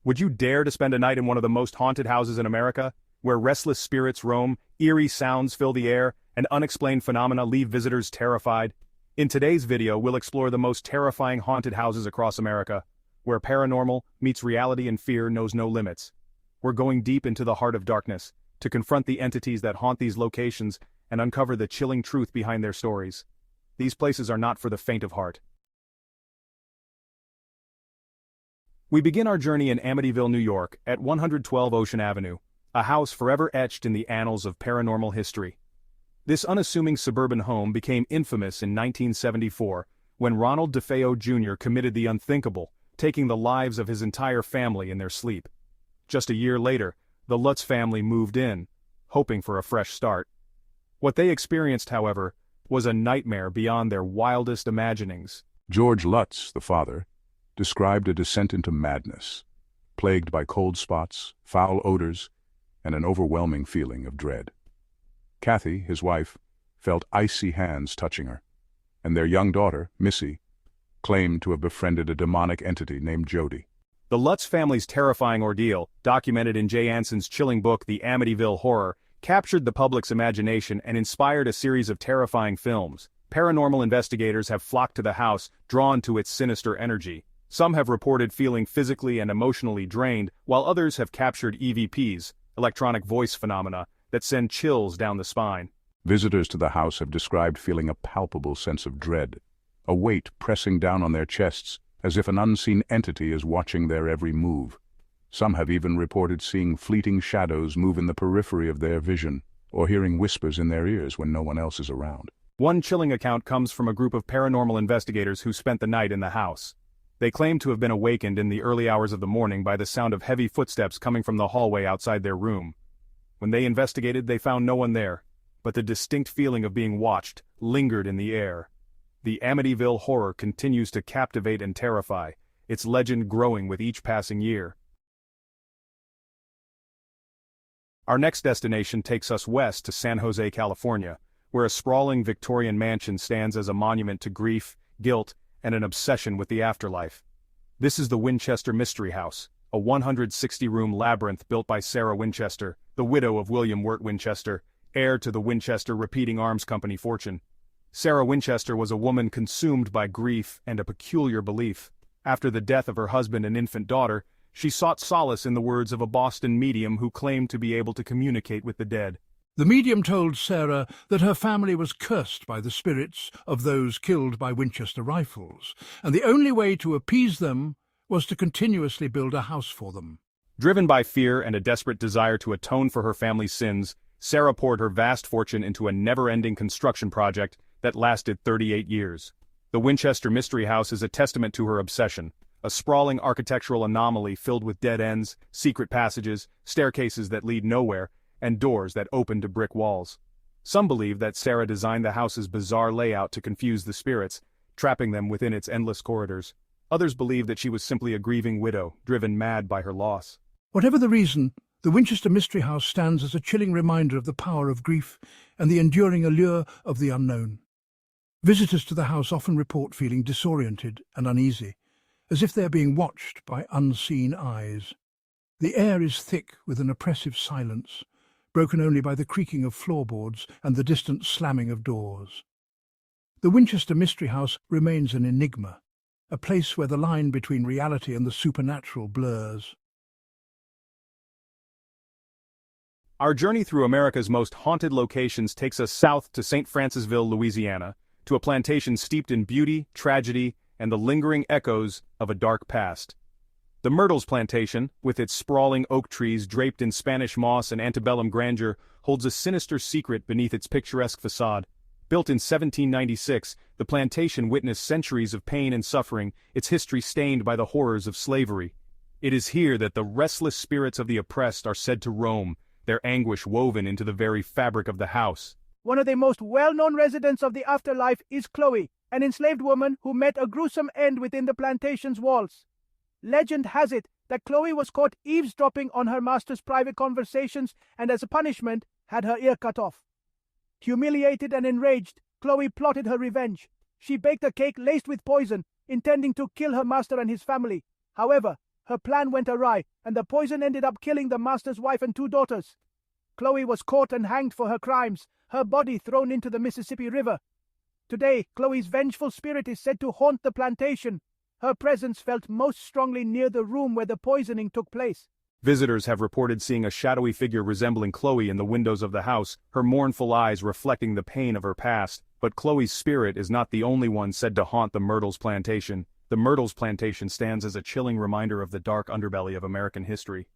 Would you dare to spend a night in one of the most haunted houses in America, where restless spirits roam, eerie sounds fill the air, and unexplained phenomena leave visitors terrified? In today's video, we'll explore the most terrifying haunted houses across America, where paranormal meets reality and fear knows no limits. We're going deep into the heart of darkness, to confront the entities that haunt these locations and uncover the chilling truth behind their stories. These places are not for the faint of heart. We begin our journey in Amityville, New York, at 112 Ocean Avenue, a house forever etched in the annals of paranormal history. This unassuming suburban home became infamous in 1974, when Ronald DeFeo Jr. committed the unthinkable, taking the lives of his entire family in their sleep. Just a year later, the Lutz family moved in, hoping for a fresh start. What they experienced, however, was a nightmare beyond their wildest imaginings. George Lutz, the father, described a descent into madness, plagued by cold spots, foul odors, and an overwhelming feeling of dread. Kathy, his wife, felt icy hands touching her, and their young daughter, Missy, claimed to have befriended a demonic entity named Jody. The Lutz family's terrifying ordeal, documented in Jay Anson's chilling book The Amityville Horror, captured the public's imagination and inspired a series of terrifying films. Paranormal investigators have flocked to the house, drawn to its sinister energy. Some have reported feeling physically and emotionally drained, while others have captured EVPs, electronic voice phenomena, that send chills down the spine. Visitors to the house have described feeling a palpable sense of dread, a weight pressing down on their chests, as if an unseen entity is watching their every move. Some have even reported seeing fleeting shadows move in the periphery of their vision, or hearing whispers in their ears when no one else is around. One chilling account comes from a group of paranormal investigators who spent the night in the house. They claim to have been awakened in the early hours of the morning by the sound of heavy footsteps coming from the hallway outside their room. When they investigated, they found no one there, but the distinct feeling of being watched lingered in the air. The Amityville Horror continues to captivate and terrify, its legend growing with each passing year. Our next destination takes us west to San Jose, California, where a sprawling Victorian mansion stands as a monument to grief, guilt, and an obsession with the afterlife. This is the Winchester Mystery House, a 160-room labyrinth built by Sarah Winchester, the widow of William Wirt Winchester, heir to the Winchester Repeating Arms Company fortune. Sarah Winchester was a woman consumed by grief and a peculiar belief. After the death of her husband and infant daughter, she sought solace in the words of a Boston medium who claimed to be able to communicate with the dead. The medium told Sarah that her family was cursed by the spirits of those killed by Winchester rifles, and the only way to appease them was to continuously build a house for them. Driven by fear and a desperate desire to atone for her family's sins, Sarah poured her vast fortune into a never-ending construction project that lasted 38 years. The Winchester Mystery House is a testament to her obsession, a sprawling architectural anomaly filled with dead ends, secret passages, staircases that lead nowhere, and doors that open to brick walls. Some believe that Sarah designed the house's bizarre layout to confuse the spirits, trapping them within its endless corridors. Others believe that she was simply a grieving widow, driven mad by her loss. Whatever the reason, the Winchester Mystery House stands as a chilling reminder of the power of grief and the enduring allure of the unknown. Visitors to the house often report feeling disoriented and uneasy, as if they are being watched by unseen eyes. The air is thick with an oppressive silence, broken only by the creaking of floorboards and the distant slamming of doors. The Winchester Mystery House remains an enigma, a place where the line between reality and the supernatural blurs. Our journey through America's most haunted locations takes us south to St. Francisville, Louisiana, to a plantation steeped in beauty, tragedy, and the lingering echoes of a dark past. The Myrtles Plantation, with its sprawling oak trees draped in Spanish moss and antebellum grandeur, holds a sinister secret beneath its picturesque facade. Built in 1796, the plantation witnessed centuries of pain and suffering, its history stained by the horrors of slavery. It is here that the restless spirits of the oppressed are said to roam, their anguish woven into the very fabric of the house. One of the most well-known residents of the afterlife is Chloe, an enslaved woman who met a gruesome end within the plantation's walls. Legend has it that Chloe was caught eavesdropping on her master's private conversations and as a punishment had her ear cut off. Humiliated and enraged, Chloe plotted her revenge. She baked a cake laced with poison, intending to kill her master and his family. However, her plan went awry, and the poison ended up killing the master's wife and 2 daughters. Chloe was caught and hanged for her crimes, her body thrown into the Mississippi River. Today, Chloe's vengeful spirit is said to haunt the plantation. Her presence felt most strongly near the room where the poisoning took place. Visitors have reported seeing a shadowy figure resembling Chloe in the windows of the house, her mournful eyes reflecting the pain of her past. But Chloe's spirit is not the only one said to haunt the Myrtles plantation. The Myrtles plantation stands as a chilling reminder of the dark underbelly of American history.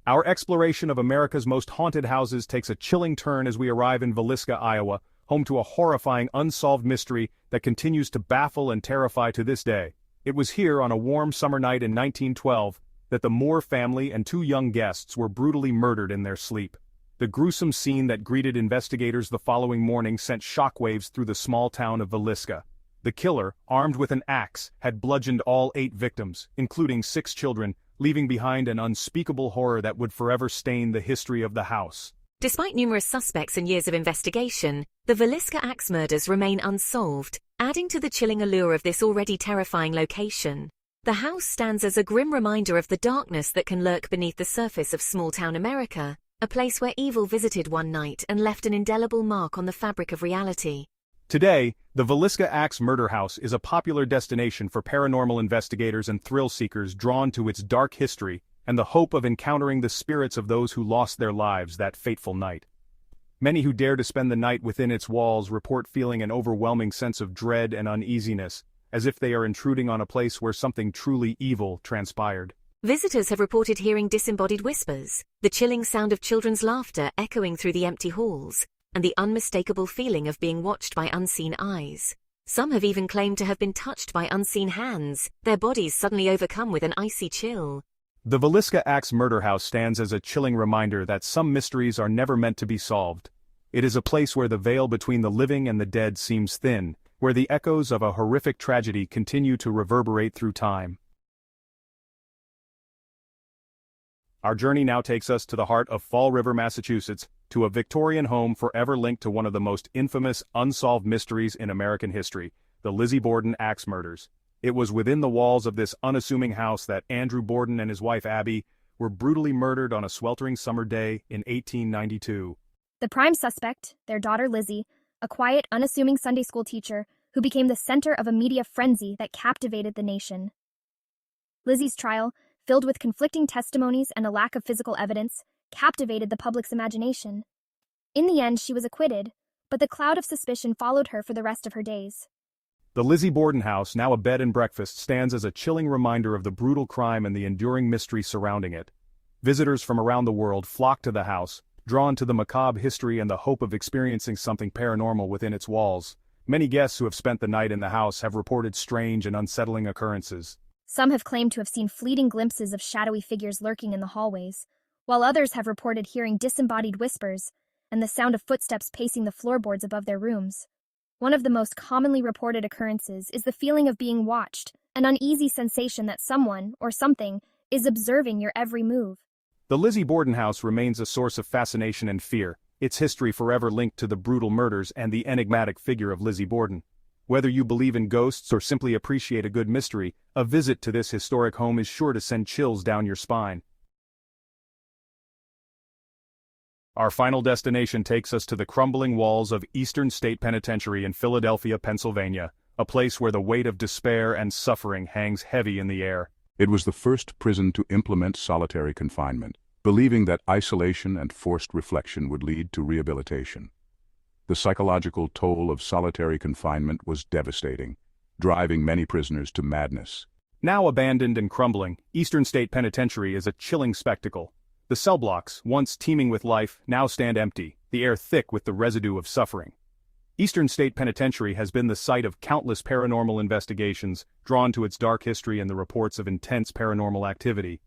Our exploration of America's most haunted houses takes a chilling turn as we arrive in Villisca, Iowa, home to a horrifying unsolved mystery that continues to baffle and terrify to this day. It was here on a warm summer night in 1912 that the Moore family and 2 young guests were brutally murdered in their sleep. The gruesome scene that greeted investigators the following morning sent shockwaves through the small town of Villisca. The killer, armed with an axe, had bludgeoned all 8 victims, including 6 children, leaving behind an unspeakable horror that would forever stain the history of the house. Despite numerous suspects and years of investigation, the Villisca axe murders remain unsolved, adding to the chilling allure of this already terrifying location. The house stands as a grim reminder of the darkness that can lurk beneath the surface of small-town America, a place where evil visited one night and left an indelible mark on the fabric of reality. Today, the Villisca Axe Murder House is a popular destination for paranormal investigators and thrill-seekers drawn to its dark history and the hope of encountering the spirits of those who lost their lives that fateful night. Many who dare to spend the night within its walls report feeling an overwhelming sense of dread and uneasiness, as if they are intruding on a place where something truly evil transpired. Visitors have reported hearing disembodied whispers, the chilling sound of children's laughter echoing through the empty halls, and the unmistakable feeling of being watched by unseen eyes. Some have even claimed to have been touched by unseen hands, their bodies suddenly overcome with an icy chill. The Villisca Axe Murder House stands as a chilling reminder that some mysteries are never meant to be solved. It is a place where the veil between the living and the dead seems thin, where the echoes of a horrific tragedy continue to reverberate through time. Our journey now takes us to the heart of Fall River, Massachusetts, to a Victorian home forever linked to one of the most infamous, unsolved mysteries in American history, the Lizzie Borden axe murders. It was within the walls of this unassuming house that Andrew Borden and his wife Abby were brutally murdered on a sweltering summer day in 1892. The prime suspect, their daughter Lizzie, a quiet, unassuming Sunday school teacher who became the center of a media frenzy that captivated the nation. Lizzie's trial, filled with conflicting testimonies and a lack of physical evidence, captivated the public's imagination. In the end, she was acquitted, but the cloud of suspicion followed her for the rest of her days. The Lizzie Borden house, now a bed and breakfast, stands as a chilling reminder of the brutal crime and the enduring mystery surrounding it. Visitors from around the world flock to the house, drawn to the macabre history and the hope of experiencing something paranormal within its walls. Many guests who have spent the night in the house have reported strange and unsettling occurrences. Some have claimed to have seen fleeting glimpses of shadowy figures lurking in the hallways, while others have reported hearing disembodied whispers and the sound of footsteps pacing the floorboards above their rooms. One of the most commonly reported occurrences is the feeling of being watched, an uneasy sensation that someone, or something, is observing your every move. The Lizzie Borden house remains a source of fascination and fear, its history forever linked to the brutal murders and the enigmatic figure of Lizzie Borden. Whether you believe in ghosts or simply appreciate a good mystery, a visit to this historic home is sure to send chills down your spine. Our final destination takes us to the crumbling walls of Eastern State Penitentiary in Philadelphia, Pennsylvania, a place where the weight of despair and suffering hangs heavy in the air. It was the first prison to implement solitary confinement, believing that isolation and forced reflection would lead to rehabilitation. The psychological toll of solitary confinement was devastating, driving many prisoners to madness. Now abandoned and crumbling, Eastern State Penitentiary is a chilling spectacle. The cell blocks, once teeming with life, now stand empty, the air thick with the residue of suffering. Eastern State Penitentiary has been the site of countless paranormal investigations, drawn to its dark history and the reports of intense paranormal activity.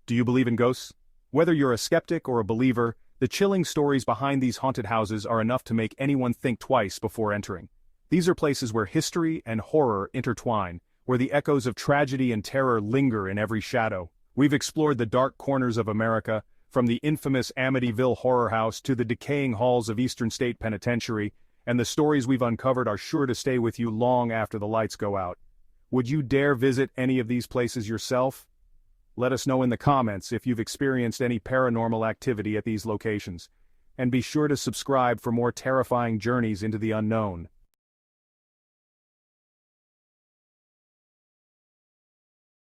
Do you believe in ghosts? Whether you're a skeptic or a believer, the chilling stories behind these haunted houses are enough to make anyone think twice before entering. These are places where history and horror intertwine, where the echoes of tragedy and terror linger in every shadow. We've explored the dark corners of America, from the infamous Amityville Horror House to the decaying halls of Eastern State Penitentiary, and the stories we've uncovered are sure to stay with you long after the lights go out. Would you dare visit any of these places yourself? Let us know in the comments if you've experienced any paranormal activity at these locations. And be sure to subscribe for more terrifying journeys into the unknown.